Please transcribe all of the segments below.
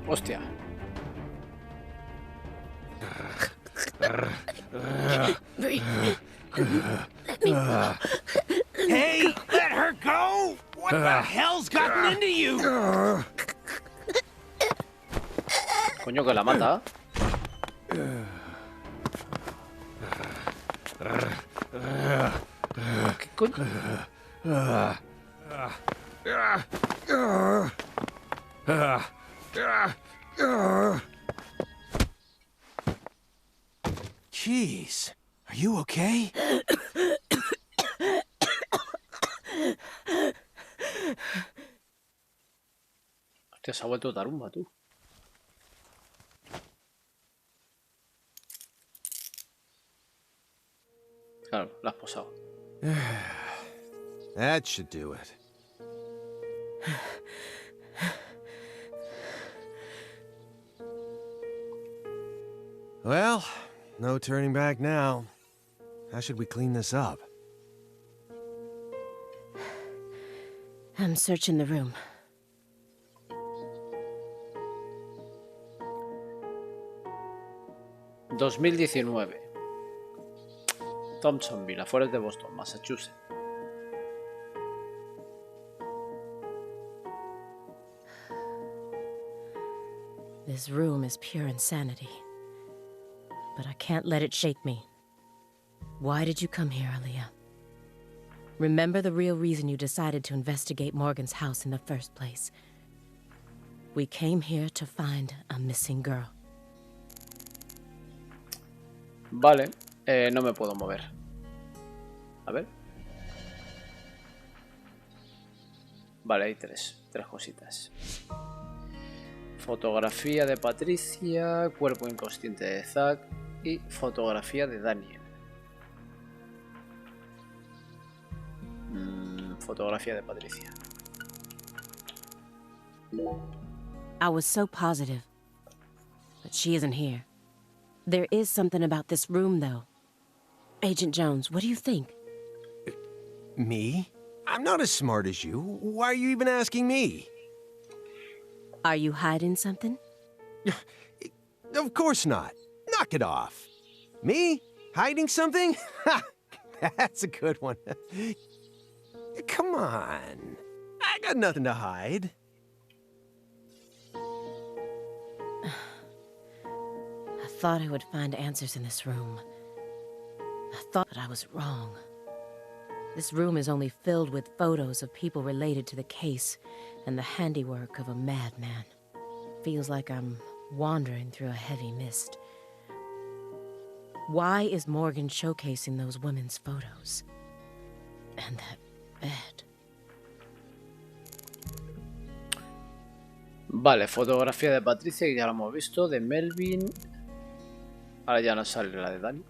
Hostia. Hey, let her go! What the hell's gotten into you? Coño, que la mata. ¿Qué coño? Jeez, are you okay? Hostia, se ha vuelto tarumba, tú. Claro, la has posado. That should do it. Well, no turning back now. How should we clean this up? I'm searching the room. ...2019... Thompsonville, afueras de Boston, Massachusetts. This room is pure insanity. But I can't let it shake me. Why did you come here, Aaliyah? Remember the real reason you decided to investigate Morgan's house in the first place. We came here to find a missing girl. Vale, no me puedo mover. A ver. Vale, hay tres cositas. Fotografía de Patricia, cuerpo inconsciente de Zack y fotografía de Daniel. Fotografía de Patricia. I was so positive. But she isn't here. There is something about this room, though. Agent Jones, what do you think? Me? I'm not as smart as you. Why are you even asking me? Are you hiding something? Of course not. Knock it off. Me? Hiding something? Ha! That's a good one. Come on. I got nothing to hide. I thought I would find answers in this room. I thought that I was wrong. This room is only filled with photos of people related to the case and the handiwork of a madman. Feels like I'm wandering through a heavy mist. Why is Morgan showcasing those women's photos? And that bed. Vale, fotografía de Patricia, que ya lo hemos visto, de Melvin. Ahora ya nos sale la de Dani.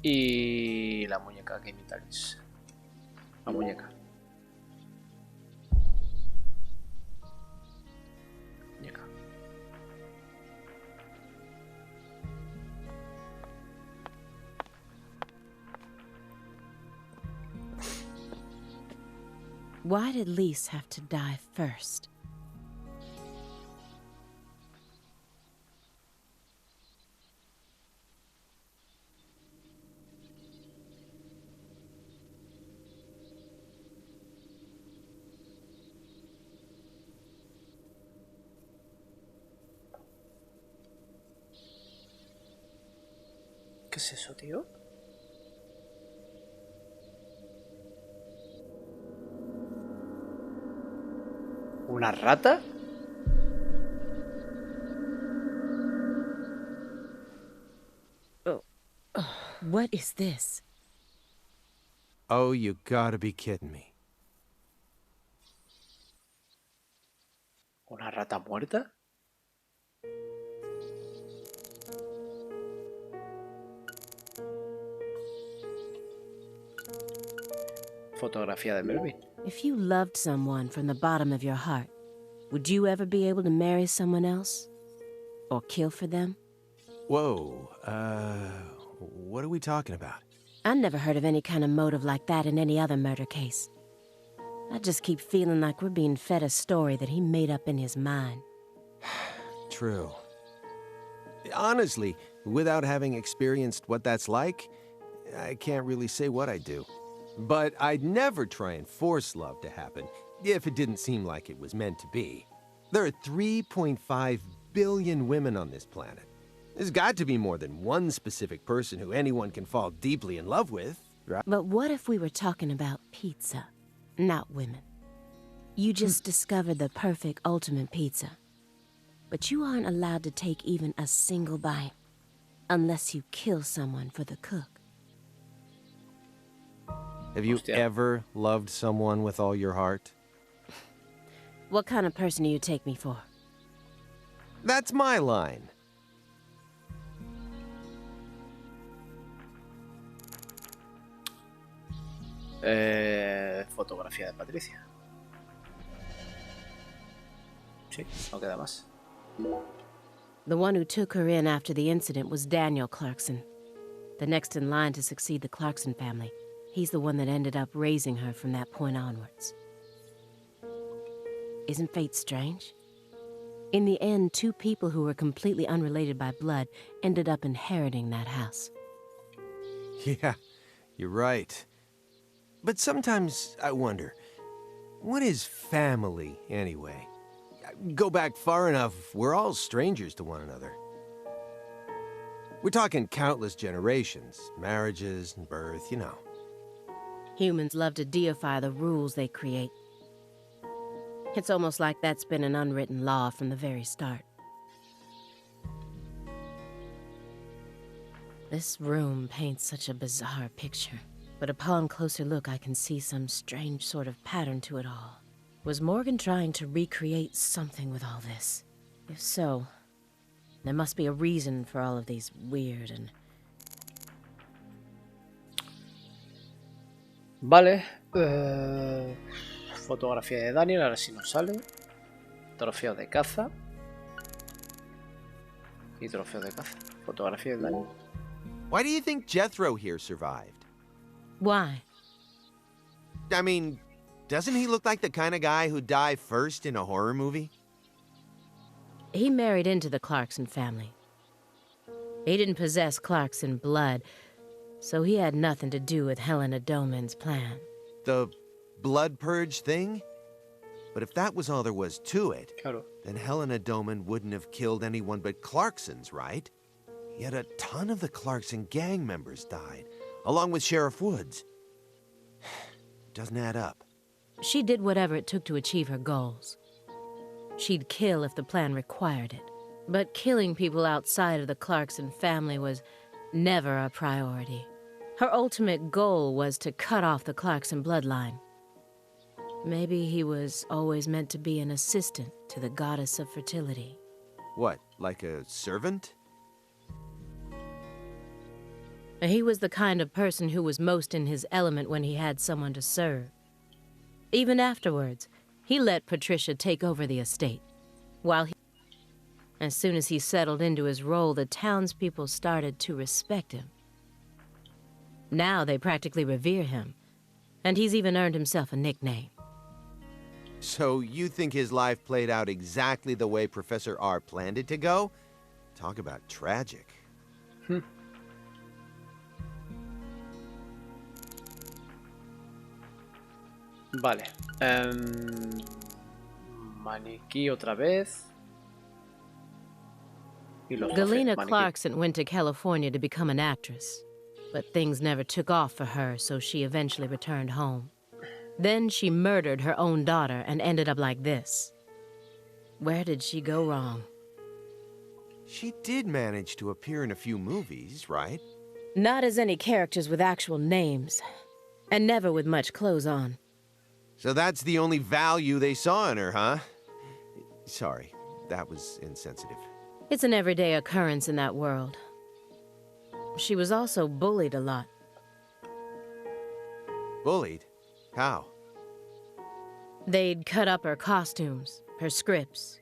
Y la muñeca que imitaréis. La muñeca. Muñeca. Why did Lise have to die first? ¿Qué es eso, tío? ¿Una rata? What is this? Oh, you gotta be kidding me. ¿Una rata muerta? Fotografía de Melvin. If you loved someone from the bottom of your heart, would you ever be able to marry someone else? Or kill for them? Whoa, what are we talking about? I never heard of any kind of motive like that in any other murder case. I just keep feeling like we're being fed a story that he made up in his mind. True. Honestly, without having experienced what that's like, I can't really say what I'd do. But I'd never try and force love to happen, if it didn't seem like it was meant to be. There are 3.5 billion women on this planet. There's got to be more than one specific person who anyone can fall deeply in love with, right? But what if we were talking about pizza, not women? You just discovered the perfect ultimate pizza. But you aren't allowed to take even a single bite unless you kill someone for the cook. Have you ever loved someone with all your heart? What kind of person do you take me for? That's my line. Fotografía de Patricia. Sí, no queda más. The one who took her in after the incident was Daniel Clarkson, the next in line to succeed the Clarkson family. He's the one that ended up raising her from that point onwards. Isn't fate strange? In the end, two people who were completely unrelated by blood ended up inheriting that house. Yeah, you're right. But sometimes I wonder, what is family anyway? Go back far enough, we're all strangers to one another. We're talking countless generations, marriages and birth, you know. Humans love to deify the rules they create. It's almost like that's been an unwritten law from the very start. This room paints such a bizarre picture, but upon closer look I can see some strange sort of pattern to it all. Was Morgan trying to recreate something with all this? If so, there must be a reason for all of these weird and... Vale. Fotografía de Daniel, ahora sí nos sale. Trofeo de caza. Y trofeo de caza. Fotografía de Daniel. Why do you think Jethro here survived? Why? I mean, doesn't he look like the kind of guy who'd die first in a horror movie? He married into the Clarkson family. He didn't possess Clarkson blood, so he had nothing to do with Helena Doman's plan. The blood purge thing? But if that was all there was to it, Claro. then Helena Doman wouldn't have killed anyone but Clarksons, right? Yet a ton of the Clarkson gang members died, along with Sheriff Woods. Doesn't add up. She did whatever it took to achieve her goals. She'd kill if the plan required it. But killing people outside of the Clarkson family was never a priority. Her ultimate goal was to cut off the Clarkson bloodline. Maybe he was always meant to be an assistant to the goddess of fertility. What, like a servant? He was the kind of person who was most in his element when he had someone to serve. Even afterwards, he let Patricia take over the estate. As soon as he settled into his role, the townspeople started to respect him. Now they practically revere him, and he's even earned himself a nickname. So you think his life played out exactly the way Professor R planned it to go? Talk about tragic. Vale. Maniquí otra vez. Y los Galena maniquí. Clarkson went to California to become an actress, but things never took off for her, so she eventually returned home. Then she murdered her own daughter and ended up like this. Where did she go wrong? She did manage to appear in a few movies, right? Not as any characters with actual names, and never with much clothes on. So that's the only value they saw in her, huh? Sorry, that was insensitive. It's an everyday occurrence in that world. She was also bullied a lot. Bullied? How? They'd cut up her costumes, her scripts,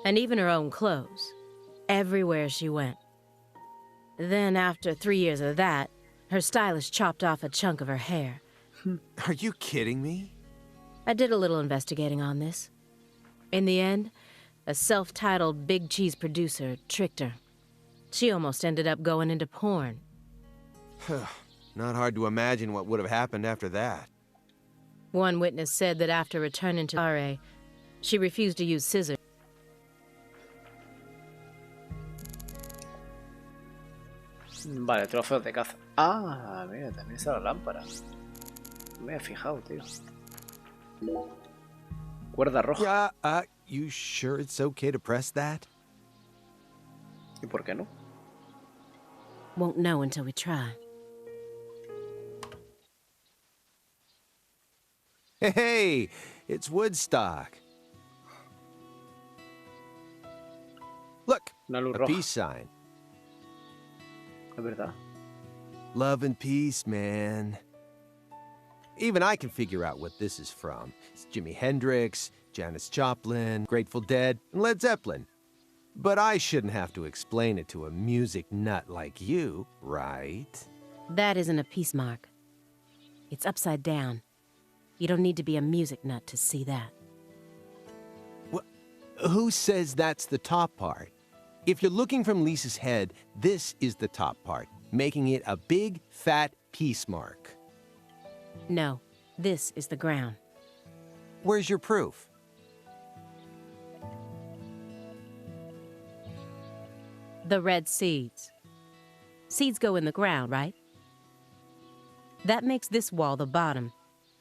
and even her own clothes, everywhere she went. Then, after 3 years of that, her stylist chopped off a chunk of her hair. Are you kidding me? I did a little investigating on this. In the end, a self-titled big cheese producer tricked her. She almost ended up going into porn. Not hard to imagine what would have happened after that. One witness said that after returning to procurare, she refused to use scissors. Vale, trofeos de caza. Ah, mira, también está la lámpara. No me he fijado, tío. Cuerda roja. You sure it's okay to press that? ¿Y por qué no? Won't know until we try. Hey, it's Woodstock. Look, Una luz a roja. peace sign. Es verdad. Love and peace, man. Even I can figure out what this is from. It's Jimi Hendrix, Janis Joplin, Grateful Dead, and Led Zeppelin. But I shouldn't have to explain it to a music nut like you, right? That isn't a peace mark. It's upside down. You don't need to be a music nut to see that. Who says that's the top part? If you're looking from Lisa's head, this is the top part, making it a big, fat peace mark. No, this is the ground. Where's your proof? The red seeds. Seeds go in the ground, right? That makes this wall the bottom.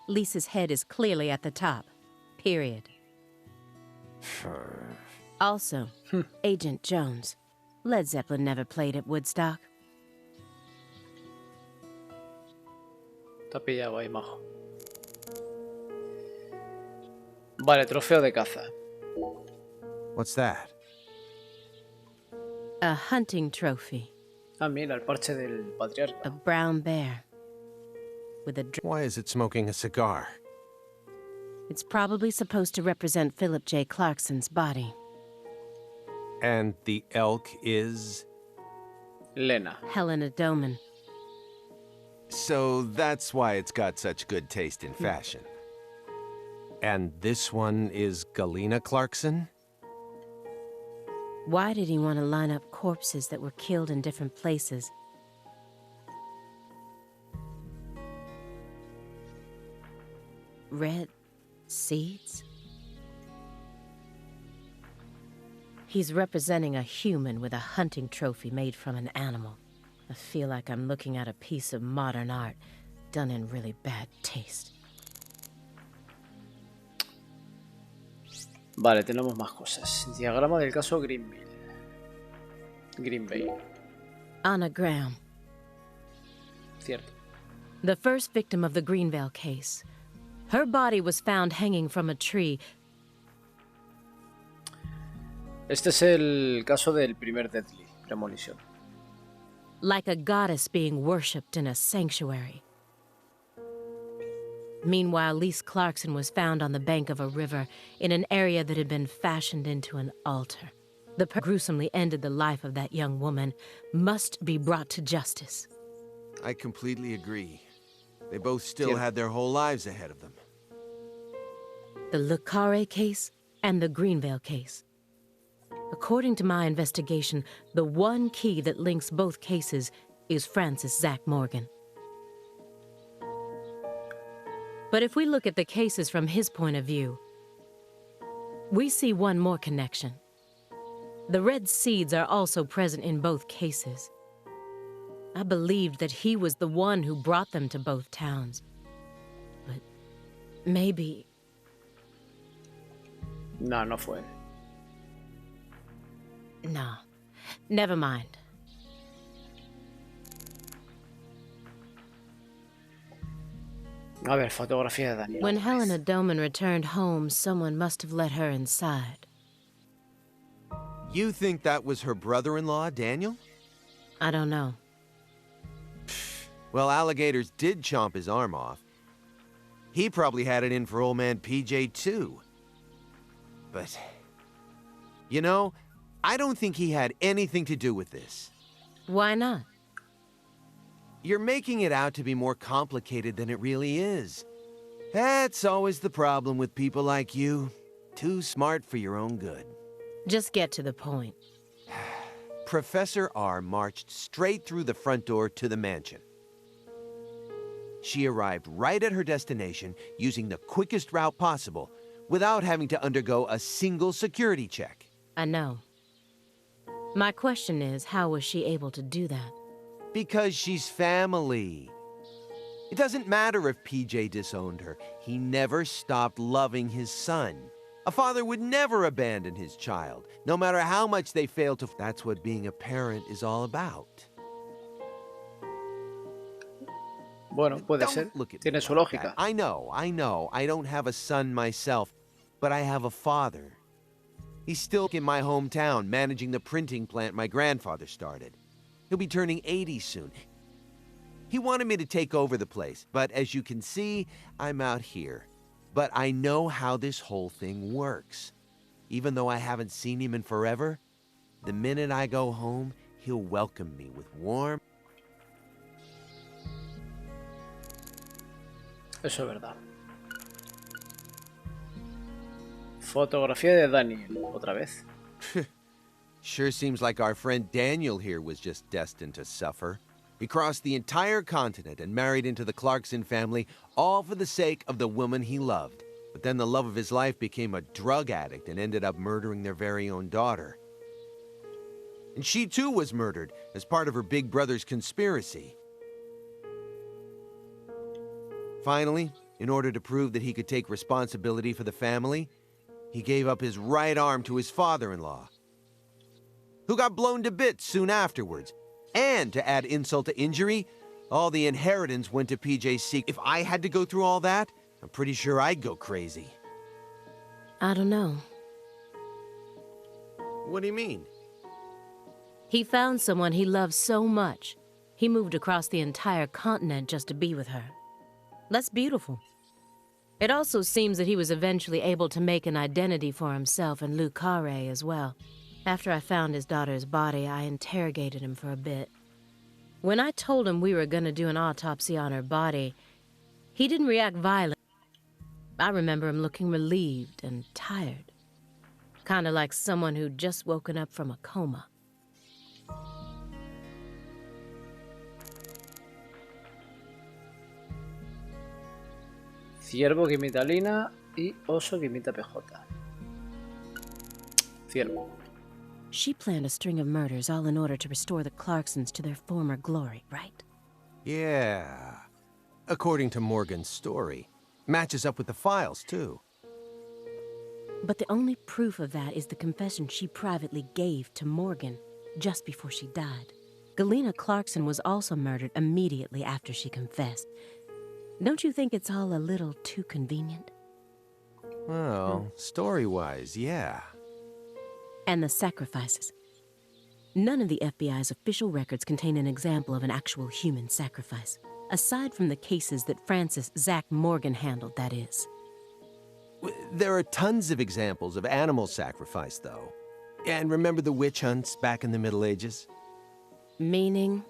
Lisa's head is clearly at the top. Period. Also, Agent Jones. Led Zeppelin never played at Woodstock. Está pillado ahí, majo. Vale, trofeo de caza. What's that? A hunting trophy. Ah, mira, el parche del A patriarca. brown bear. With a Why is it smoking a cigar? It's probably supposed to represent Philip J. Clarkson's body. And the elk is? Lena. Helena Doman. So that's why it's got such good taste in fashion. And this one is Galena Clarkson? Why did he want to line up corpses that were killed in different places? Red seeds? He's representing a human with a hunting trophy made from an animal. I feel like I'm looking at a piece of modern art done in really bad taste. Vale, tenemos más cosas. Diagrama del caso Greenville. Green Bay. Anna Graham, Cierto. the first victim of the Greenville case. Her body was found hanging from a tree. Este es el caso del primer Deadly, Premonition. Like a goddess being worshipped in a sanctuary. Meanwhile, Lise Clarkson was found on the bank of a river in an area that had been fashioned into an altar. The gruesomely ended the life of that young woman must be brought to justice. I completely agree. They both still Cierto. had their whole lives ahead of them. The Le Carré case and the Greenville case. According to my investigation, the one key that links both cases is Francis Zach Morgan. But if we look at the cases from his point of view, we see one more connection. The red seeds are also present in both cases. I believed that he was the one who brought them to both towns. But maybe... No, no fue él. No, never mind. A ver, fotografía de Daniel. When Helena Doman returned home, someone must have let her inside. You think that was her brother-in-law, Daniel? I don't know. Well, alligators did chomp his arm off. He probably had it in for old man PJ, too. But, you know, I don't think he had anything to do with this. Why not? You're making it out to be more complicated than it really is. That's always the problem with people like you. Too smart for your own good. Just get to the point. Professor R marched straight through the front door to the mansion. She arrived right at her destination using the quickest route possible without having to undergo a single security check. I know. My question is, how was she able to do that? Because she's family. It doesn't matter if PJ disowned her. He never stopped loving his son. A father would never abandon his child, no matter how much they fail to... That's what being a parent is all about. Bueno, puede ser. Tiene su lógica. I know. I don't have a son myself, but I have a father. He's still in my hometown, managing the printing plant my grandfather started. He'll be turning 80 soon. He wanted me to take over the place, but as you can see, I'm out here. But I know how this whole thing works. Even though I haven't seen him in forever, the minute I go home, he'll welcome me with warm... Eso es verdad. Fotografía de Daniel, otra vez. Sure seems like our friend Daniel here was just destined to suffer. He crossed the entire continent and married into the Clarkson family, all for the sake of the woman he loved. But then the love of his life became a drug addict and ended up murdering their very own daughter. And she too was murdered as part of her big brother's conspiracy. Finally, in order to prove that he could take responsibility for the family, he gave up his right arm to his father-in-law, who got blown to bits soon afterwards. And to add insult to injury, all the inheritance went to PJ's secret. If I had to go through all that, I'm pretty sure I'd go crazy. I don't know. What do you mean? He found someone he loved so much, he moved across the entire continent just to be with her. That's beautiful. It also seems that he was eventually able to make an identity for himself and Lucare as well. After I found his daughter's body, I interrogated him for a bit. When I told him we were going to do an autopsy on her body, he didn't react violently. I remember him looking relieved and tired. Kind of like someone who'd just woken up from a coma. Ciervo que imita a Lina y oso que imita a PJ. Ciervo. She planned a string of murders all in order to restore the Clarksons to their former glory, right? Yeah. According to Morgan's story. Matches up with the files, too. But the only proof of that is the confession she privately gave to Morgan just before she died. Galena Clarkson was also murdered immediately after she confessed. Don't you think it's all a little too convenient? Well, story-wise, yeah. And the sacrifices. None of the FBI's official records contain an example of an actual human sacrifice. Aside from the cases that Francis Zach Morgan handled, that is. There are tons of examples of animal sacrifice, though. And remember the witch hunts back in the Middle Ages? Meaning?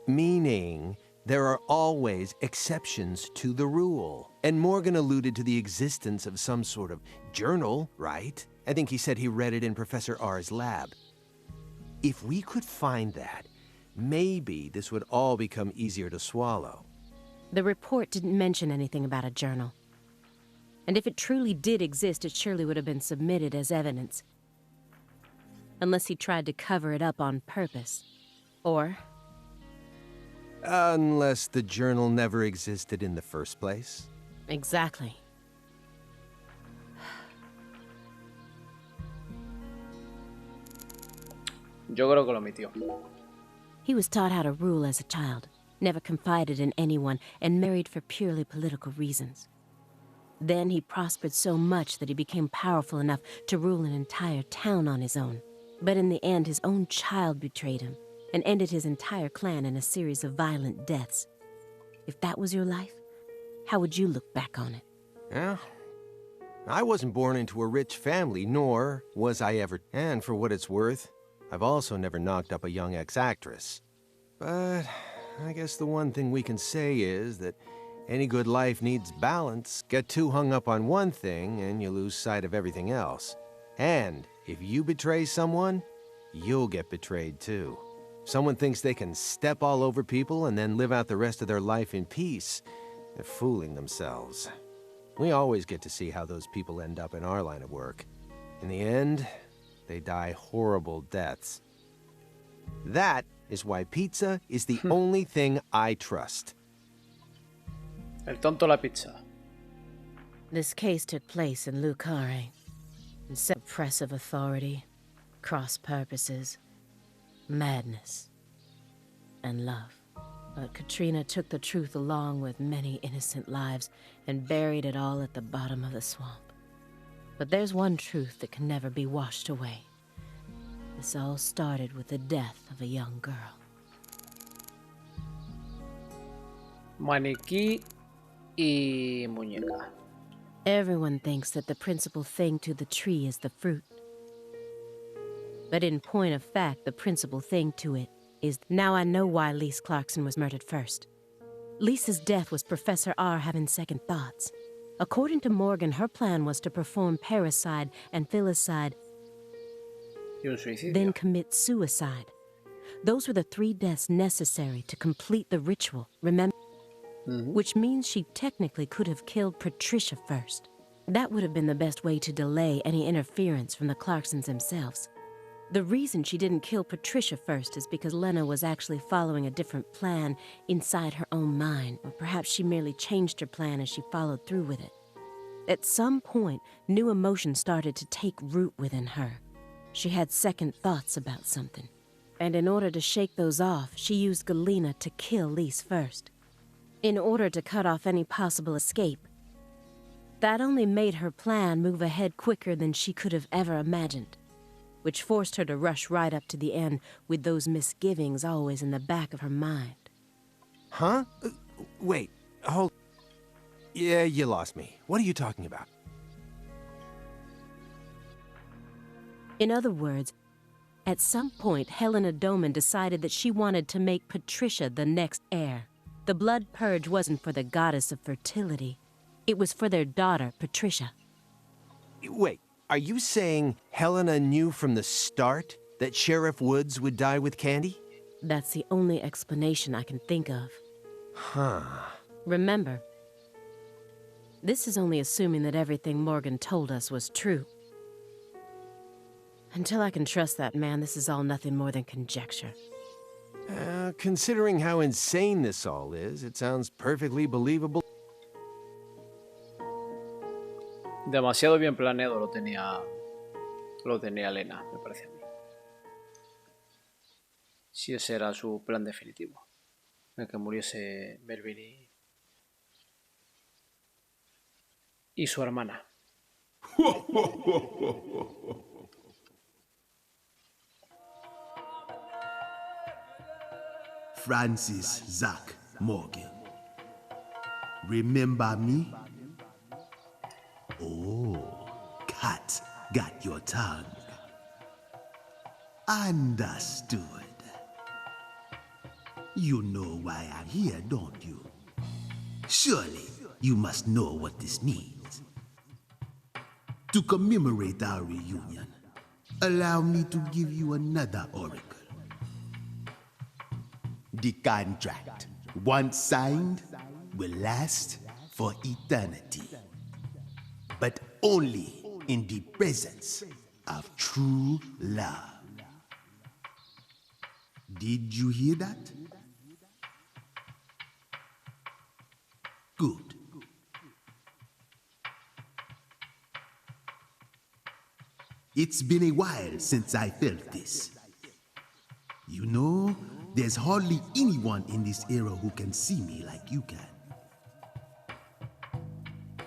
Meaning, there are always exceptions to the rule. And Morgan alluded to the existence of some sort of journal, right? I think he said he read it in Professor R's lab. If we could find that, maybe this would all become easier to swallow. The report didn't mention anything about a journal. And if it truly did exist, it surely would have been submitted as evidence. Unless he tried to cover it up on purpose. Or... Unless the journal never existed in the first place. Exactly. Yo creo que lo omitió. He was taught how to rule as a child, never confided in anyone, and married for purely political reasons. Then he prospered so much that he became powerful enough to rule an entire town on his own. But in the end, his own child betrayed him and ended his entire clan in a series of violent deaths. If that was your life, how would you look back on it? Yeah. I wasn't born into a rich family, nor was I ever... And for what it's worth, I've also never knocked up a young ex-actress. But I guess the one thing we can say is that Any good life needs balance. Get too hung up on one thing and you lose sight of everything else. And if you betray someone, you'll get betrayed too. Someone thinks they can step all over people and then live out the rest of their life in peace. They're fooling themselves. We always get to see how those people end up in our line of work. In the end, they die horrible deaths. That is why pizza is the only thing I trust. El tonto la pizza. This case took place in Lucare. Oppressive authority, cross purposes, madness, and love. But Katrina took the truth along with many innocent lives and buried it all at the bottom of the swamp. But there's one truth that can never be washed away. This all started with the death of a young girl. Maniquí y muñeca. Everyone thinks that the principal thing to the tree is the fruit. But in point of fact, the principal thing to it is... Now I know why Lise Clarkson was murdered first. Lisa's death was Professor R having second thoughts. According to Morgan, her plan was to perform parricide and filicide, then commit suicide. Those were the 3 deaths necessary to complete the ritual, remember? Which means she technically could have killed Patricia first. That would have been the best way to delay any interference from the Clarksons themselves. The reason she didn't kill Patricia first is because Lena was actually following a different plan inside her own mind, or perhaps she merely changed her plan as she followed through with it. At some point, new emotions started to take root within her. She had second thoughts about something. And in order to shake those off, she used Galena to kill Lise first. In order to cut off any possible escape. That only made her plan move ahead quicker than she could have ever imagined, which forced her to rush right up to the end with those misgivings always in the back of her mind. Huh? Wait, hold... Yeah, you lost me. What are you talking about? In other words, at some point, Helena Doman decided that she wanted to make Patricia the next heir. The blood purge wasn't for the goddess of fertility. It was for their daughter, Patricia. Wait, are you saying Helena knew from the start that Sheriff Woods would die with Candy? That's the only explanation I can think of. Huh. Remember, this is only assuming that everything Morgan told us was true. Until I can trust that man, this is all nothing more than conjecture. Considering how insane this all is, it sounds perfectly believable. Demasiado bien planeado lo tenía Lena, me parece a mí. Si ese era su plan definitivo, el que muriese Melvin y su hermana. Francis Zach Morgan. Remember me? Oh, cat got your tongue. Understood. You know why I'm here, don't you? Surely you must know what this means. To commemorate our reunion, allow me to give you another oracle. The contract, once signed, will last for eternity. But only in the presence of true love. Did you hear that? Good. It's been a while since I felt this. You know, there's hardly anyone in this era who can see me like you can.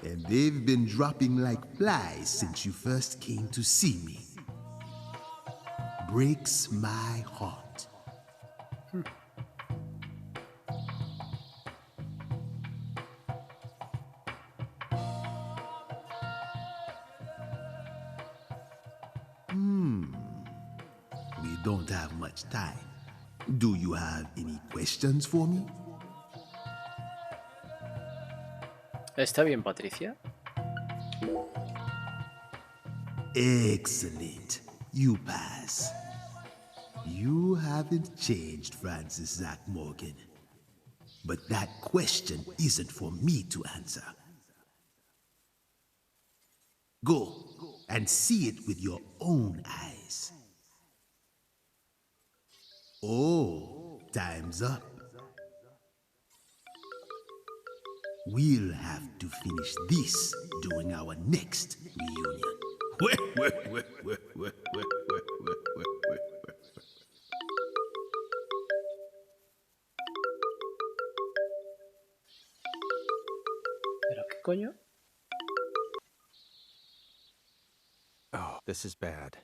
And they've been dropping like flies since you first came to see me. Breaks my heart. We don't have much time. Do you have any questions for me? ¿Está bien, Patricia? Excellent. You pass. You haven't changed, Francis Zach Morgan. But that question isn't for me to answer. Go and see it with your own eyes. Oh, time's up. We'll have to finish this during our next reunion. ¿Pero qué coño? Oh, this is bad.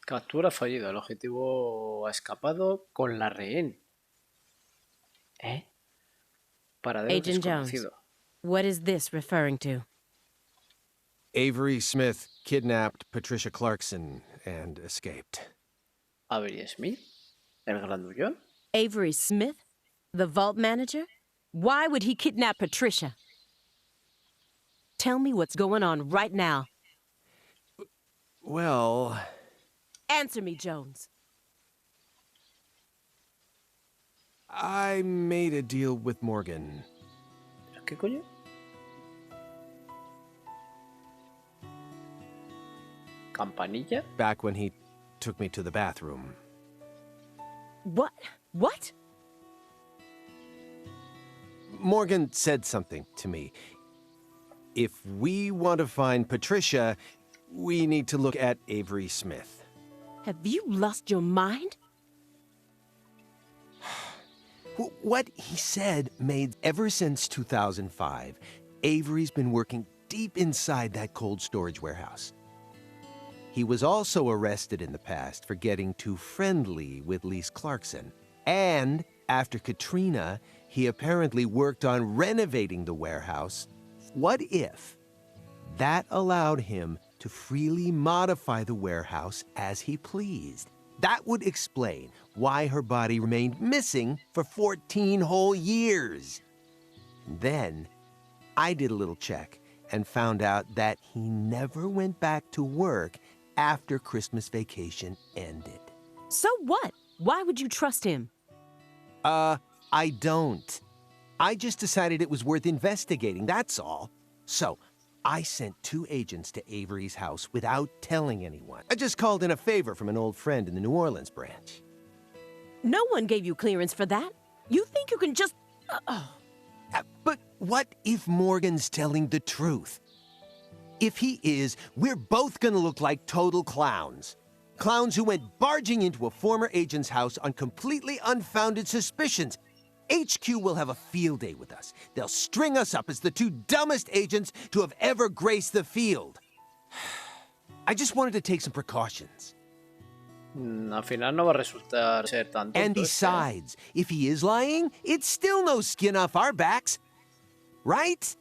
Captura fallida. El objetivo ha escapado con la rehén. ¿Eh? Paradero Agent Jones, desconocido. what is this referring to? Avery Smith kidnapped Patricia Clarkson and escaped. Avery Smith, el grandullón. Avery Smith? The vault manager? Why would he kidnap Patricia? Tell me what's going on right now. Well... Answer me, Jones. I made a deal with Morgan. ¿Pero qué coño? ¿Campanilla? Back when he took me to the bathroom. What? What? Morgan said something to me. If we want to find Patricia, we need to look at Avery Smith. Have you lost your mind? What he said made ever since 2005, Avery's been working deep inside that cold storage warehouse. He was also arrested in the past for getting too friendly with Lise Clarkson. And after Katrina, he apparently worked on renovating the warehouse. What if that allowed him to freely modify the warehouse as he pleased? That would explain why her body remained missing for 14 whole years. Then, I did a little check and found out that he never went back to work after Christmas vacation ended. So what? Why would you trust him? I don't. I just decided it was worth investigating, that's all. So, I sent 2 agents to Avery's house without telling anyone. I just called in a favor from an old friend in the New Orleans branch. No one gave you clearance for that. You think you can just... But what if Morgan's telling the truth? If he is, we're both gonna look like total clowns. Clowns who went barging into a former agent's house on completely unfounded suspicions. HQ will have a field day with us. They'll string us up as the 2 dumbest agents to have ever graced the field. I just wanted to take some precautions. Al final no va a resultar ser tan tonto. And besides, if he is lying, it's still no skin off our backs. Right?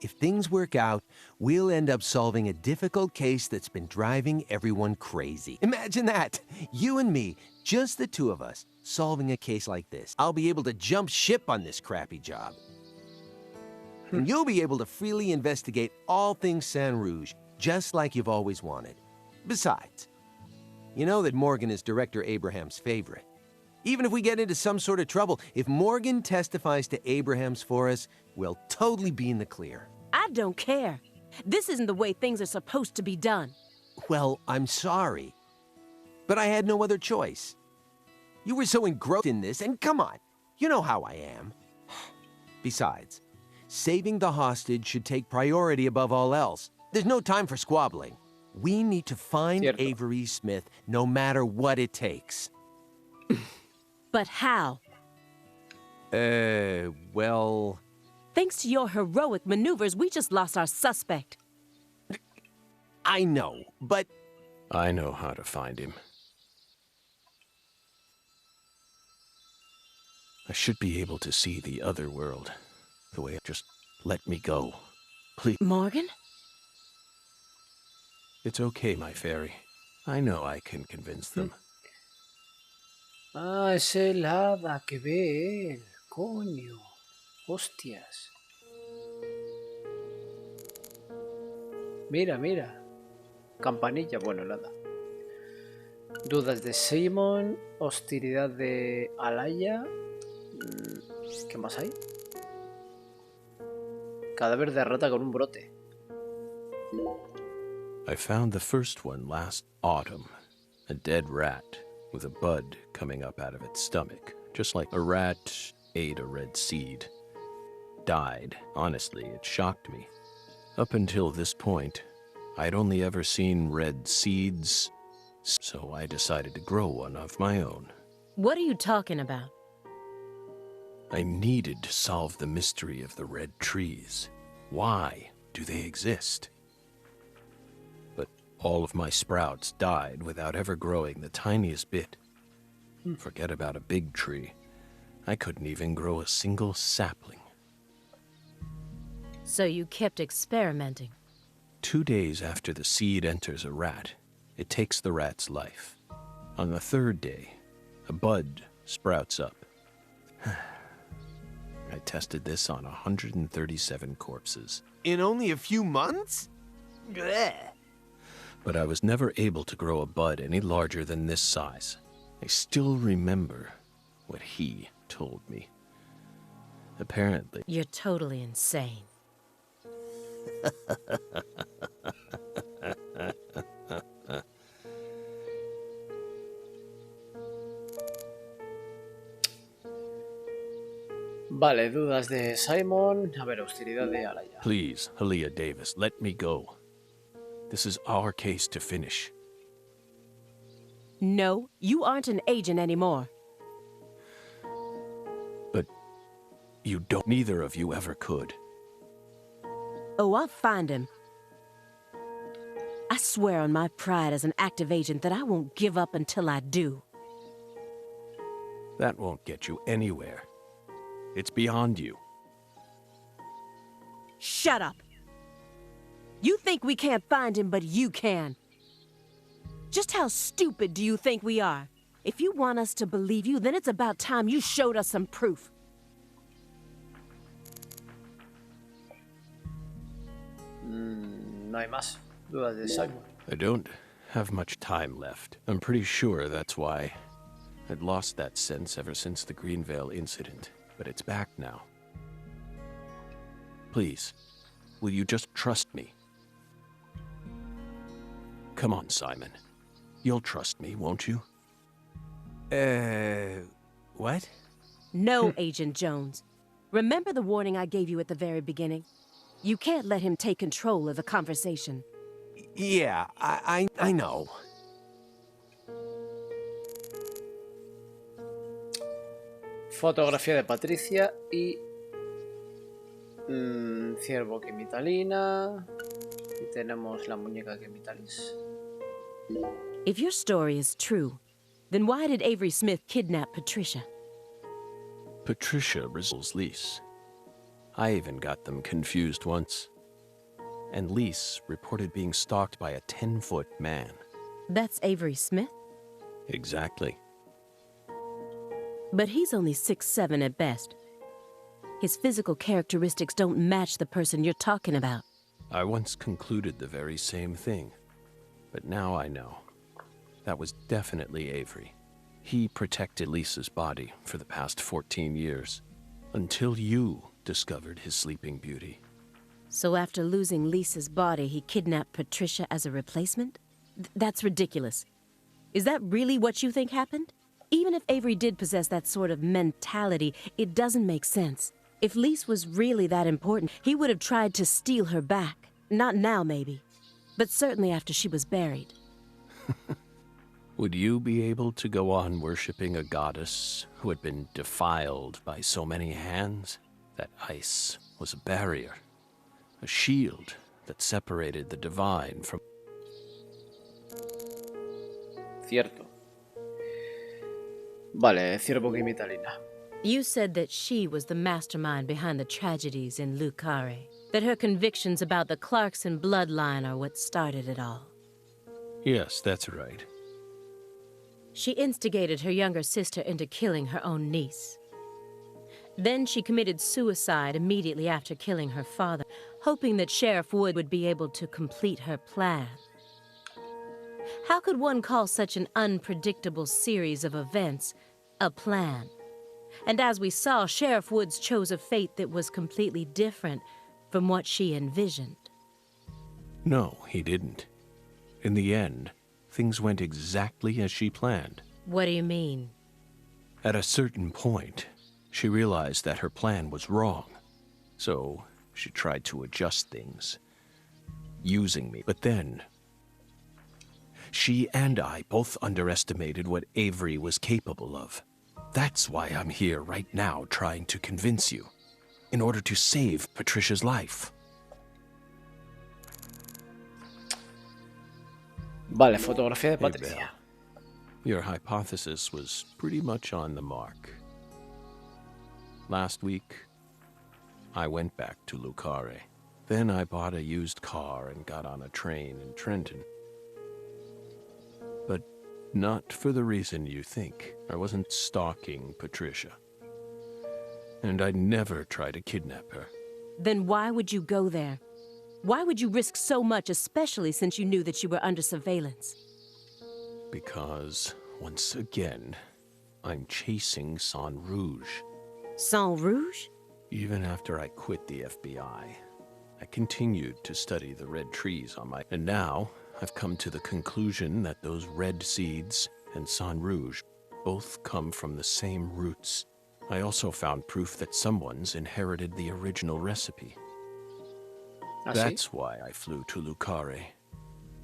If things work out, we'll end up solving a difficult case that's been driving everyone crazy. Imagine that. You and me, just the 2 of us, solving a case like this. I'll be able to jump ship on this crappy job. And you'll be able to freely investigate all things Saint Rouge, just like you've always wanted. Besides, you know that Morgan is Director Abraham's favorite. Even if we get into some sort of trouble, if Morgan testifies to Abrahams for us, we'll totally be in the clear. I don't care. This isn't the way things are supposed to be done. Well, I'm sorry. But I had no other choice. You were so engrossed in this, and come on, you know how I am. Besides, saving the hostage should take priority above all else. There's no time for squabbling. We need to find Cierto. Avery Smith no matter what it takes. But how? Well... Thanks to your heroic maneuvers, we just lost our suspect. I know, but... I know how to find him. I should be able to see the other world. The way, just let me go. Please. Morgan? It's okay, my fairy. I know I can convince them. Ah, es el hada que ve él. Coño. Hostias. Mira, mira. Campanilla, bueno, nada. Dudas de Simon. Hostilidad de Alaya. ¿Qué más hay? Cadáver de rata con un brote. I found the first one last autumn. A dead rat with a bud coming up out of its stomach. Just like a rat ate a red seed. Died. Honestly, it shocked me. Up until this point, I'd only ever seen red seeds, so I decided to grow one of my own. What are you talking about? I needed to solve the mystery of the red trees. Why do they exist? But all of my sprouts died without ever growing the tiniest bit. Forget about a big tree. I couldn't even grow a single sapling. So you kept experimenting. 2 days after the seed enters a rat, it takes the rat's life. On the 3rd day, a bud sprouts up. I tested this on 137 corpses. In only a few months? Blech. But I was never able to grow a bud any larger than this size. I still remember what he told me. Apparently, You're totally insane. Vale, dudas de Simon. A ver, hostilidad de Alaya. please, Halia Davis, let me go. This is our case to finish. No, you aren't an agent anymore. But you don't, neither of you ever could. Oh, I'll find him. I swear on my pride as an active agent that I won't give up until I do. That won't get you anywhere. It's beyond you. Shut up! You think we can't find him, but you can. Just how stupid do you think we are? If you want us to believe you, then it's about time you showed us some proof. No hay más. Dudas de Simon. I don't have much time left. I'm pretty sure that's why I'd lost that sense ever since the Greenvale incident. But it's back now. Please, will you just trust me? Come on, Simon. You'll trust me, won't you? What? No, Agent Jones. Remember the warning I gave you at the very beginning? You can't let him take control of the conversation. Yeah, I know. Fotografía de Patricia y ciervo que imita Lina. Y tenemos la muñeca que imita Liz. If your story is true, then why did Avery Smith kidnap Patricia? Patricia resembles Lise. I even got them confused once. And Lise reported being stalked by a 10-foot man. That's Avery Smith? Exactly. But he's only 6'7" at best. His physical characteristics don't match the person you're talking about. I once concluded the very same thing. But now I know. That was definitely Avery. He protected Lisa's body for the past 14 years. Until you discovered his sleeping beauty. So after losing Lisa's body, he kidnapped Patricia as a replacement? That's ridiculous. Is that really what you think happened? Even if Avery did possess that sort of mentality, it doesn't make sense. If Lise was really that important, he would have tried to steal her back. Not now, maybe. But certainly after she was buried. Would you be able to go on worshipping a goddess who had been defiled by so many hands? That ice was a barrier, a shield that separated the divine from... Cierto. Vale, ciervo que imita Lina. You said that she was the mastermind behind the tragedies in Lucare. That her convictions about the Clarkson bloodline are what started it all. Yes, that's right. She instigated her younger sister into killing her own niece. Then she committed suicide immediately after killing her father, hoping that Sheriff Wood would be able to complete her plan. How could one call such an unpredictable series of events a plan? And as we saw, Sheriff Woods chose a fate that was completely different from what she envisioned. No, he didn't. In the end, things went exactly as she planned. What do you mean? At a certain point, she realized that her plan was wrong. So she tried to adjust things, using me. But then, she and I both underestimated what Avery was capable of. That's why I'm here right now trying to convince you, in order to save Patricia's life. Vale, fotografía de Hey, Patricia. Belle. Your hypothesis was pretty much on the mark. Last week, I went back to Lucare. Then I bought a used car and got on a train in Trenton. But not for the reason you think. I wasn't stalking Patricia. And I'd never try to kidnap her. Then why would you go there? Why would you risk so much, especially since you knew that you were under surveillance? Because, once again, I'm chasing Sang Rouge. Sang Rouge? Even after I quit the FBI, I continued to study the red trees on my... And now, I've come to the conclusion that those red seeds and Sang Rouge both come from the same roots. I also found proof that someone's inherited the original recipe. That's why I flew to Lucare,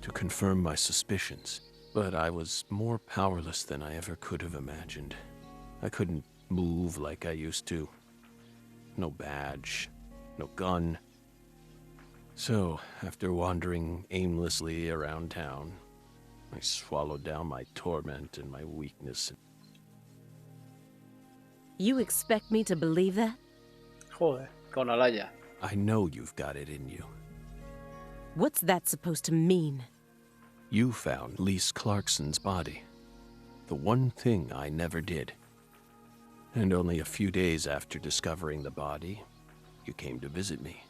to confirm my suspicions. But I was more powerless than I ever could have imagined. I couldn't move like I used to. No badge, no gun. So, after wandering aimlessly around town, I swallowed down my torment and my weakness. You expect me to believe that? Joder, con Alaya. I know you've got it in you. What's that supposed to mean? You found Lise Clarkson's body. The one thing I never did. And only a few days after discovering the body, you came to visit me.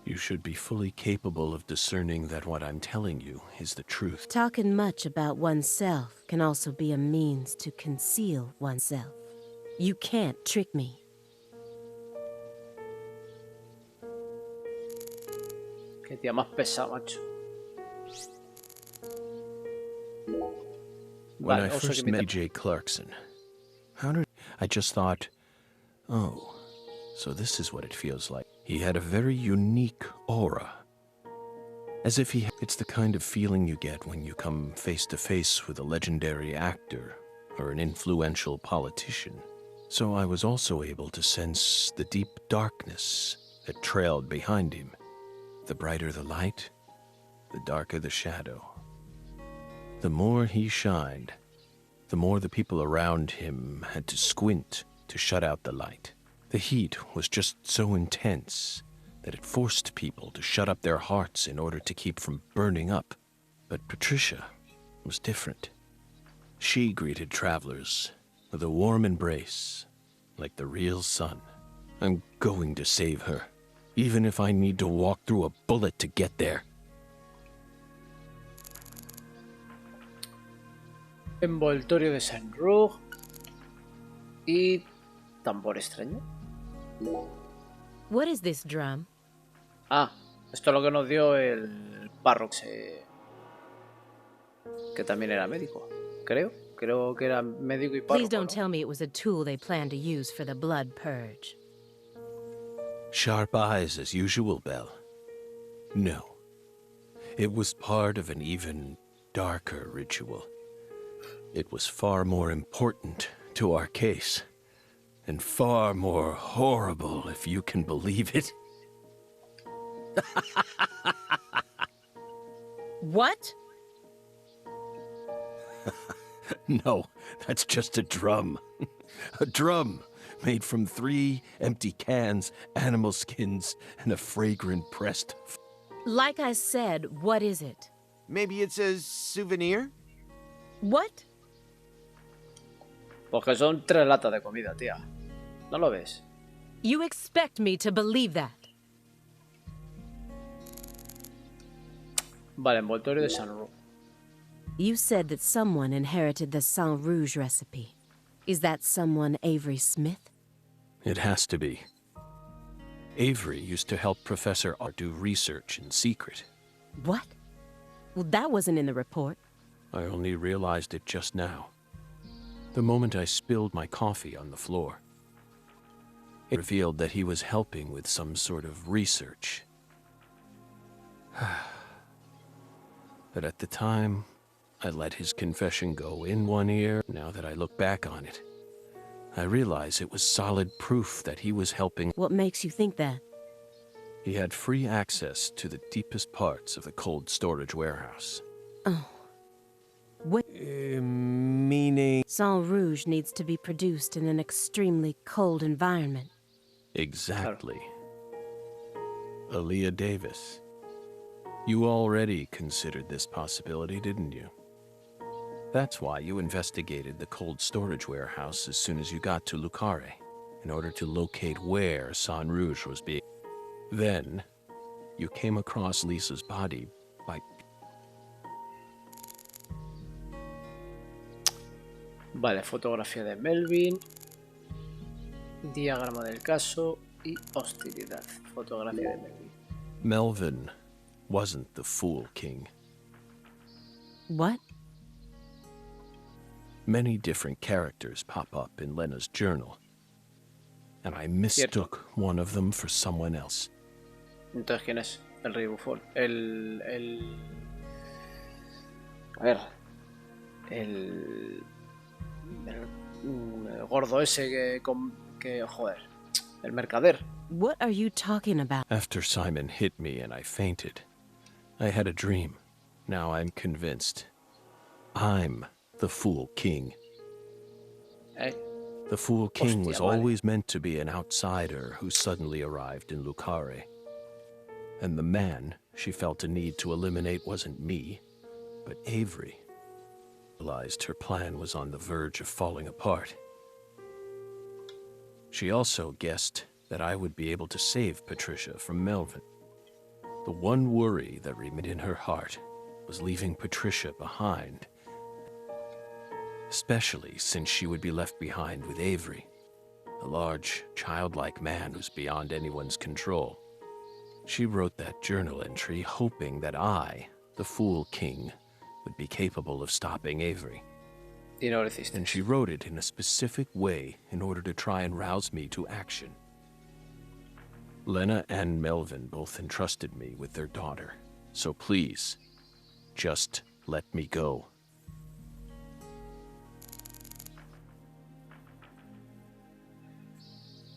You should be fully capable of discerning that what I'm telling you is the truth. Talking much about oneself can also be a means to conceal oneself. You can't trick me. Qué tía más pesada, macho. When Vale, I oso first que met J. Clarkson, I just thought, oh, so this is what it feels like. He had a very unique aura. As if it's the kind of feeling you get when you come face to face with a legendary actor or an influential politician. So I was also able to sense the deep darkness that trailed behind him. The brighter the light, the darker the shadow. The more he shined, the more the people around him had to squint to shut out the light. The heat was just so intense that it forced people to shut up their hearts in order to keep from burning up. But Patricia was different. She greeted travelers with a warm embrace, like the real sun. I'm going to save her, even if I need to walk through a bullet to get there. Envoltorio de Sang Rouge y tambor extraño. What is this drum? Ah, esto es lo que nos dio el párroco que también era médico, creo que era médico y párroco. Please don't ¿no? tell me it was a tool they planned to use for the blood purge. Sharp eyes as usual, Belle. No. It was part of an even darker ritual. It was far more important to our case, and far more horrible, if you can believe it. What? No, that's just a drum. A drum made from 3 empty cans, animal skins, and a fragrant pressed... Like I said, what is it? Maybe it's a souvenir? What? Porque son 3 latas de comida, tía. ¿No lo ves? You expect me to believe that? Vale, envoltorio de San Rouge. You said that someone inherited the Saint Rouge recipe. Is that someone Avery Smith? It has to be. Avery used to help Professor R do research in secret. What? Well, that wasn't in the report. I only realized it just now. The moment I spilled my coffee on the floor. It revealed that he was helping with some sort of research. But at the time, I let his confession go in one ear. Now that I look back on it, I realize it was solid proof that he was helping. What makes you think that? He had free access to the deepest parts of the cold storage warehouse. Oh. What? Meaning... Saint Rouge needs to be produced in an extremely cold environment. Exactly. Aaliyah Davis. You already considered this possibility, didn't you? That's why you investigated the cold storage warehouse as soon as you got to Lucare, in order to locate where Saint Rouge was being. Then, you came across Lisa's body by... Vale, fotografía de Melvin. Diagrama del caso y hostilidad. Fotografía de Melvin. Melvin wasn't the Fool King. What? Many different characters pop up in Lena's journal, and I mistook one of them for someone else. Entonces, ¿quién es? El rey bufón. A ver. El gordo ese que... Joder. El mercader. What are you talking about? After Simon hit me and I fainted, I had a dream. Now I'm convinced. I'm the Fool King. ¿Eh? The Fool King Hostia, was vale. always meant to be an outsider who suddenly arrived in Lucare. And the man she felt a need to eliminate wasn't me, but Avery. Realized her plan was on the verge of falling apart. She also guessed that I would be able to save Patricia from Melvin. The one worry that remained in her heart was leaving Patricia behind, especially since she would be left behind with Avery, a large, childlike man who's beyond anyone's control. She wrote that journal entry hoping that I, the Fool King, would be capable of stopping Avery. Y no lo hiciste. And she wrote it in a specific way in order to try and rouse me to action. Lena and Melvin both entrusted me with their daughter, so please, just let me go.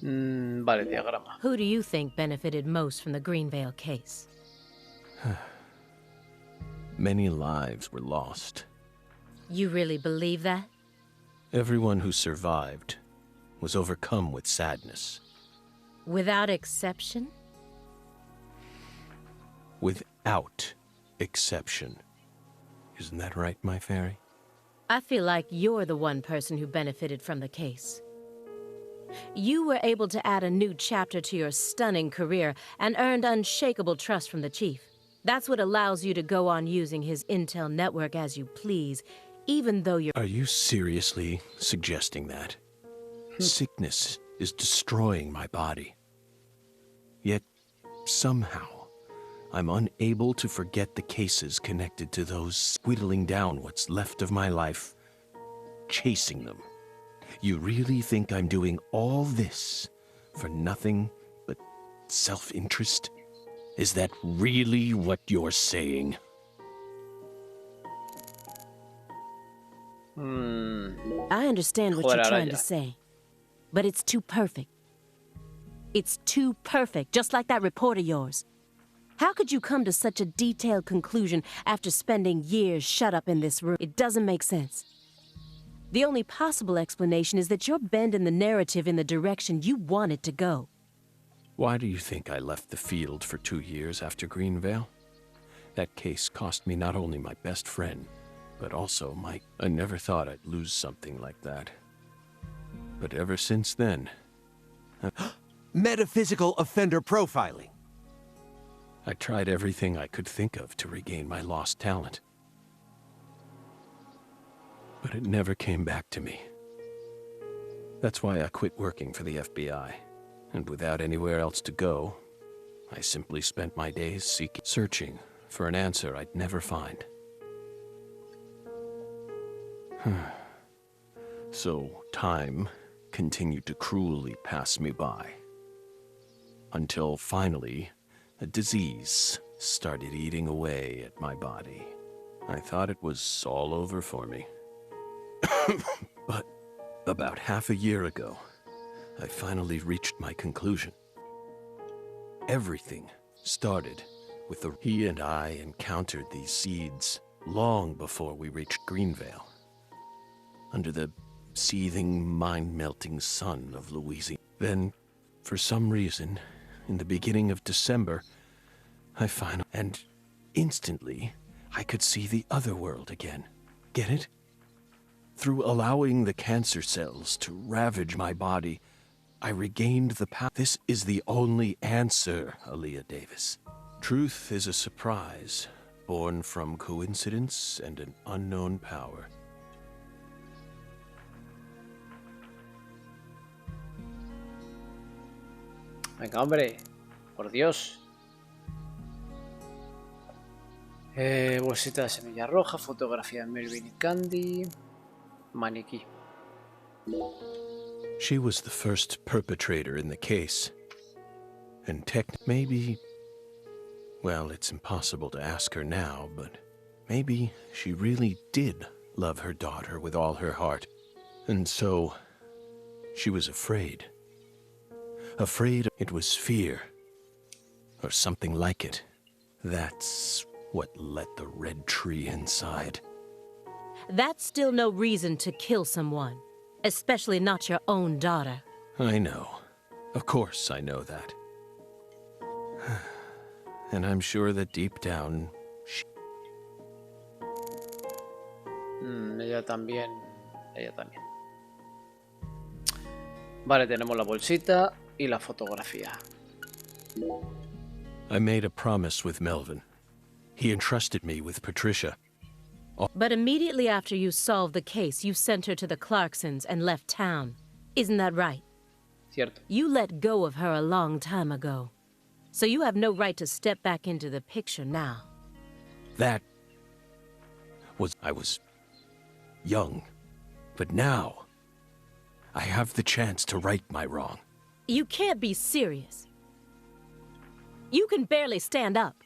Vale, diagrama. Who do you think benefited most from the Greenvale case? Many lives were lost. You really believe that? Everyone who survived was overcome with sadness. Without exception? Without exception. Isn't that right, my fairy? I feel like you're the one person who benefited from the case. You were able to add a new chapter to your stunning career and earned unshakable trust from the chief. That's what allows you to go on using his intel network as you please, even though you're... Are you seriously suggesting that? Sickness is destroying my body. Yet, somehow, I'm unable to forget the cases connected to those whittling down what's left of my life, chasing them. You really think I'm doing all this for nothing but self-interest? Is that really what you're saying? I understand what you're Joder, trying to Araya. say, but it's too perfect. It's too perfect, just like that report of yours. How could you come to such a detailed conclusion after spending years shut up in this room? It doesn't make sense. The only possible explanation is that you're bending the narrative in the direction you want it to go. Why do you think I left the field for 2 years after Greenvale? That case cost me not only my best friend, but also I never thought I'd lose something like that. But ever since then, Metaphysical offender profiling. I tried everything I could think of to regain my lost talent. But it never came back to me. That's why I quit working for the FBI. And without anywhere else to go, I simply spent my days searching for an answer I'd never find. So time continued to cruelly pass me by. Until finally, a disease started eating away at my body. I thought it was all over for me. But about half a year ago, I finally reached my conclusion. Everything started with he and I encountered these seeds long before we reached Greenvale. Under the seething, mind-melting sun of Louisiana. Then, for some reason, in the beginning of December, and instantly, I could see the other world again. Get it? Through allowing the cancer cells to ravage my body, I regained the power. This is the only answer, Aaliyah Davis. Truth is a surprise, born from coincidence and an unknown power. Venga, hombre. Por Dios. Bolsita de semilla roja, fotografía de Melvin y Candy, maniquí. She was the first perpetrator in the case. And maybe, well, it's impossible to ask her now, but maybe she really did love her daughter with all her heart. And so, she was afraid. Afraid it was fear, or something like it. That's what lit the red tree inside. That's still no reason to kill someone, especially not your own daughter. I know. Of course I know that. And I'm sure that deep down, Ella también. Ella también. Vale, tenemos la bolsita y la fotografía. I made a promise with Melvin. He entrusted me with Patricia. But immediately after you solved the case, you sent her to the Clarksons and left town. Isn't that right? Cierto. You let go of her a long time ago. So you have no right to step back into the picture now. I was young. But now, I have the chance to right my wrong. You can't be serious. You can barely stand up.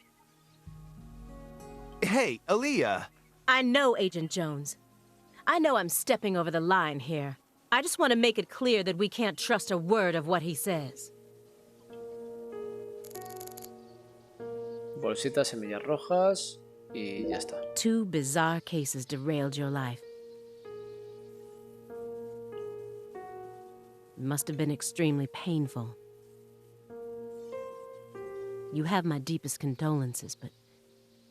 Hey, Aaliyah. I know, Agent Jones. I know I'm stepping over the line here. I just want to make it clear that we can't trust a word of what he says. Bolsita, semillas rojas y ya está. 2 bizarre cases derailed your life. It must have been extremely painful. You have my deepest condolences, but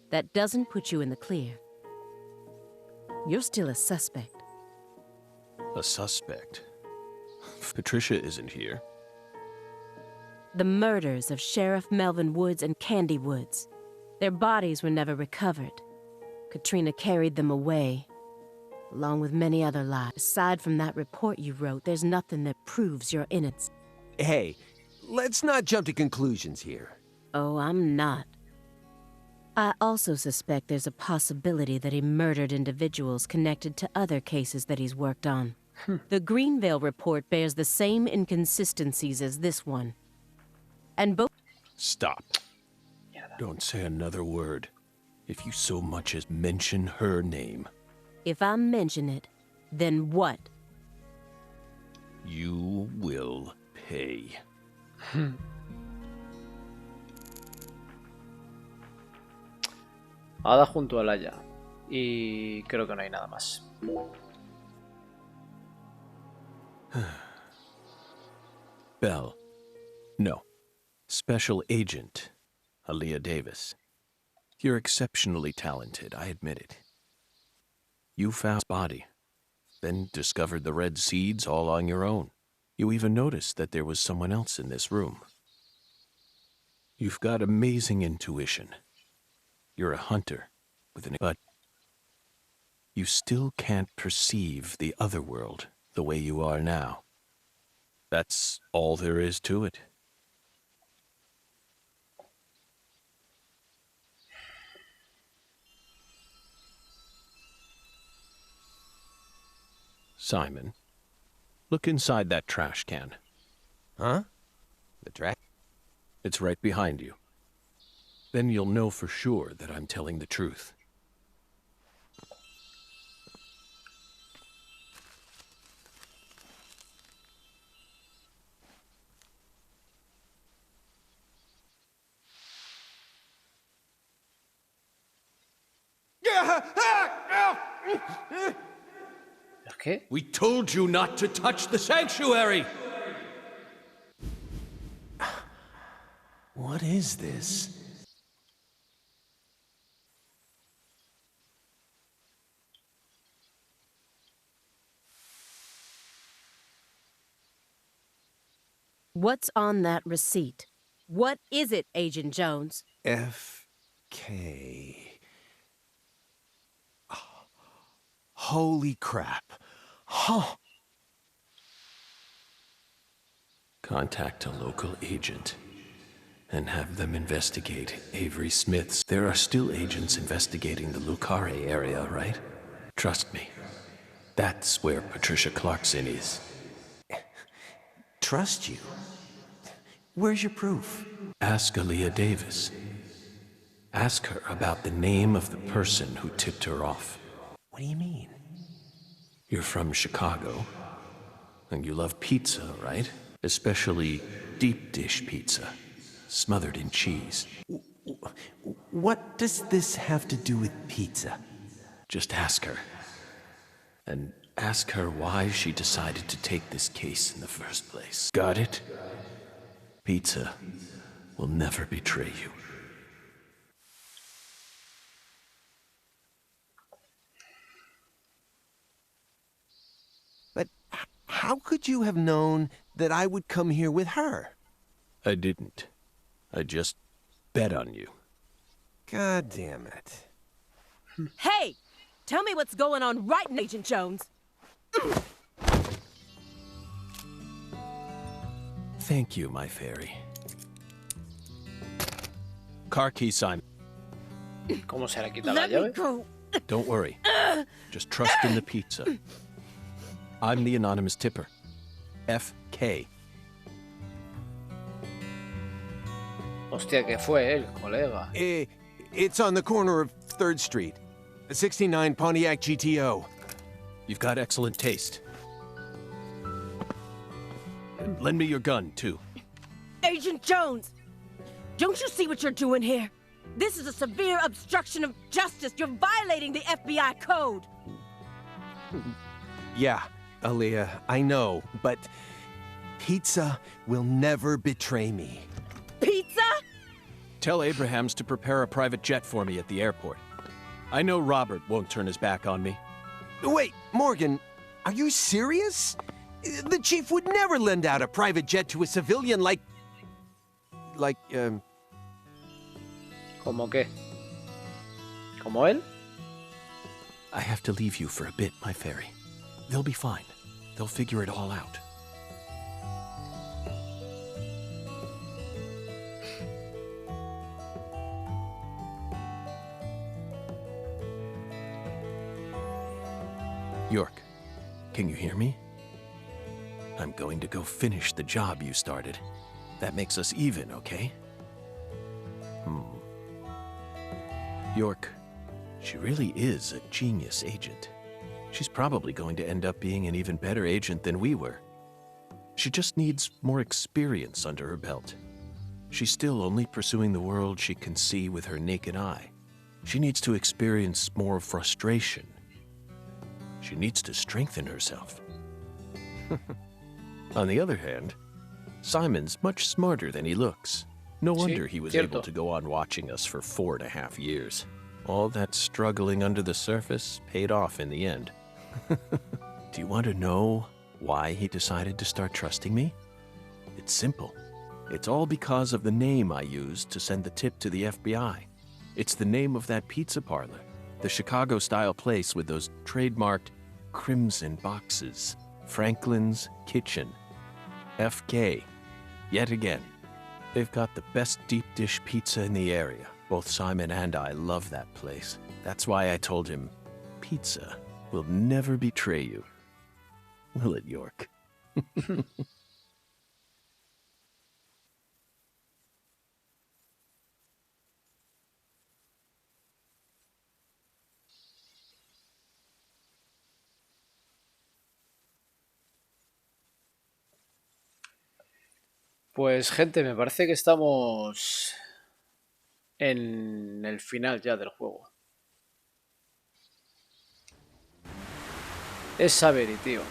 that doesn't put you in the clear. You're still a suspect. A suspect? Patricia isn't here. The murders of Sheriff Melvin Woods and Candy Woods. Their bodies were never recovered. Katrina carried them away, along with many other lies. Aside from that report you wrote, there's nothing that proves your innocence. Hey, let's not jump to conclusions here. Oh, I'm not. I also suspect there's a possibility that he murdered individuals connected to other cases that he's worked on. The Greenvale report bears the same inconsistencies as this one. And both... Stop. Don't say another word. If you so much as mention her name. If I mention it, then what? You will pay. Ada junto al Aya. Y creo que no hay nada más. Belle. No. Special Agent Aaliyah Davis. You're exceptionally talented, I admit it. You found his body, then discovered the red seeds all on your own. You even noticed that there was someone else in this room. You've got amazing intuition. You're a hunter but you still can't perceive the other world the way you are now. That's all there is to it. Simon, look inside that trash can. Huh? The trash? It's right behind you. Then you'll know for sure that I'm telling the truth. ¿Qué? We told you not to touch the sanctuary! What is this? What's on that receipt? What is it, Agent Jones? F.K. Holy crap. Huh. Contact a local agent and have them investigate Avery Smith's. There are still agents investigating the Lucare area, right? Trust me. That's where Patricia Clarkson is. Trust you? Where's your proof? Ask Aaliyah Davis. Ask her about the name of the person who tipped her off. What do you mean? You're from Chicago, and you love pizza, right? Especially deep dish pizza, smothered in cheese. What does this have to do with pizza? Just ask her. And ask her why she decided to take this case in the first place. Got it? Pizza will never betray you. But how could you have known that I would come here with her? I didn't. I just bet on you. God damn it. Hey! Tell me what's going on right now, Agent Jones. Thank you, my fairy. Car key, Simon. ¿Cómo se le quita la Let me llave? go. Don't worry. Just trust in the pizza. I'm the anonymous tipper. F.K. Hostia, ¿qué fue él, colega? It's on the corner of 3rd Street. 69 Pontiac GTO. You've got excellent taste. Lend me your gun, too. Agent Jones! Don't you see what you're doing here? This is a severe obstruction of justice. You're violating the FBI code. Yeah, Aaliyah, I know, but pizza will never betray me. Pizza? Tell Abrahams to prepare a private jet for me at the airport. I know Robert won't turn his back on me. Wait, Morgan, are you serious? The chief would never lend out a private jet to a civilian like... ¿Cómo qué? ¿Como él? I have to leave you for a bit, my fairy. They'll be fine. They'll figure it all out. York, can you hear me? I'm going to go finish the job you started. That makes us even, okay? York, she really is a genius agent. She's probably going to end up being an even better agent than we were. She just needs more experience under her belt. She's still only pursuing the world she can see with her naked eye. She needs to experience more frustration. She needs to strengthen herself. On the other hand, Simon's much smarter than he looks. No wonder he was able to go on watching us for 4.5 years. All that struggling under the surface paid off in the end. Do you want to know Why he decided to start trusting me? It's simple. It's all because of the name I used to send the tip to the FBI. It's the name of that pizza parlor, the Chicago-style place with those trademarked crimson boxes. Franklin's Kitchen. FK. Yet again. They've got the best deep dish pizza in the area. Both Simon and I love that place. That's why I told him, pizza will never betray you. Will it, York? Pues gente, me parece que estamos en el final ya del juego. Es Saberi, tío.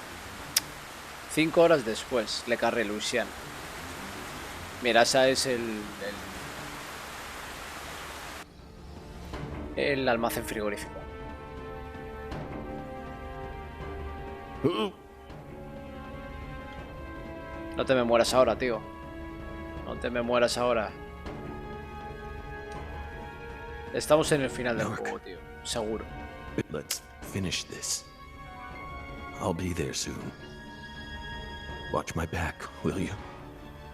5 horas después, Le Carré, Luciana. Mira, esa es el almacén frigorífico. No te me mueras ahora, tío. No te me mueras ahora. Estamos en el final del juego, tío. Seguro. Let's finish this. I'll be there soon. Watch my back, will you?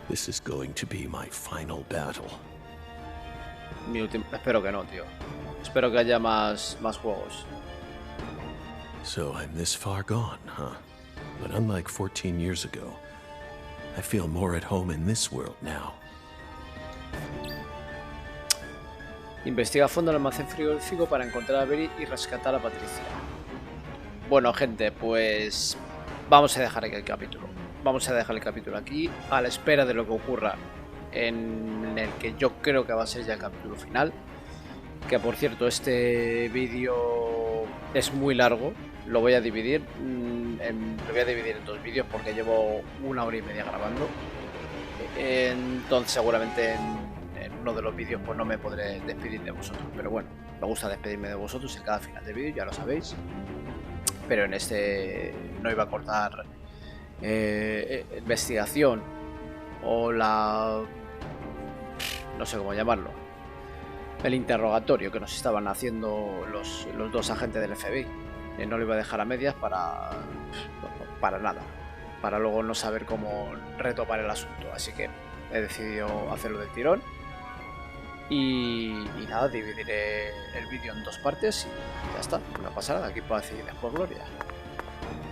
This is going to be my final battle. Espero que no, tío. Espero que haya más juegos. So I'm this far gone, huh? But unlike 14 years ago, I feel more at home in this world now. Investiga a fondo el almacén frigorífico para encontrar a Berry y rescatar a Patricia. Bueno, gente, pues vamos a dejar aquí el capítulo. Vamos a dejar el capítulo aquí, a la espera de lo que ocurra en el que yo creo que va a ser ya el capítulo final. Que por cierto, este vídeo es muy largo. Lo voy a dividir. En 2 vídeos porque llevo 1 hora y media grabando. Entonces seguramente en uno de los vídeos pues no me podré despedir de vosotros. Pero bueno, me gusta despedirme de vosotros en cada final de vídeo, ya lo sabéis. Pero en este no iba a cortar investigación o la... no sé cómo llamarlo. El interrogatorio que nos estaban haciendo los 2 agentes del FBI. No lo iba a dejar a medias para nada. Para luego no saber cómo retomar el asunto. Así que he decidido hacerlo del tirón. Y nada, dividiré el vídeo en 2 partes y ya está. No pasa nada, aquí puedo decir después gloria.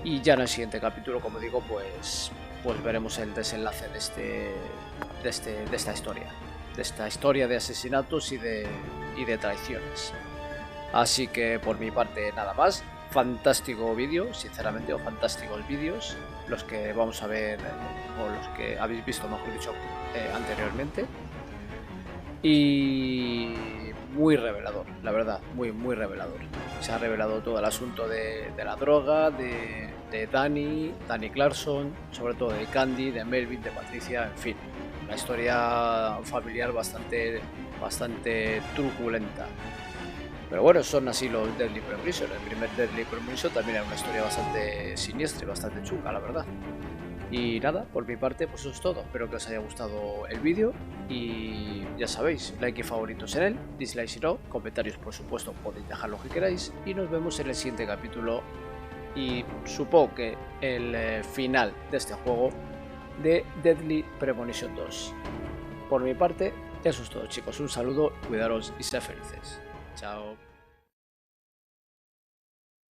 Y ya en el siguiente capítulo, como digo, pues veremos el desenlace de esta historia. De esta historia de asesinatos y de traiciones. Así que por mi parte nada más. Fantástico vídeo, sinceramente, o fantásticos vídeos, los que vamos a ver, o los que habéis visto, mejor dicho, anteriormente. Y muy revelador, la verdad, muy revelador. Se ha revelado todo el asunto de la droga, de Danny Clarkson, sobre todo de Candy, de Melvin, de Patricia, en fin. Una historia familiar bastante truculenta. Pero bueno, son así los Deadly Premonition. El primer Deadly Premonition también era una historia bastante siniestra y bastante chunga, la verdad. Y nada, por mi parte, pues eso es todo. Espero que os haya gustado el vídeo. Y ya sabéis, like y favoritos en él, dislike si no, comentarios por supuesto, podéis dejar lo que queráis. Y nos vemos en el siguiente capítulo. Y supongo que el final de este juego de Deadly Premonition 2. Por mi parte, eso es todo, chicos. Un saludo, cuidaros y sed felices. Chao.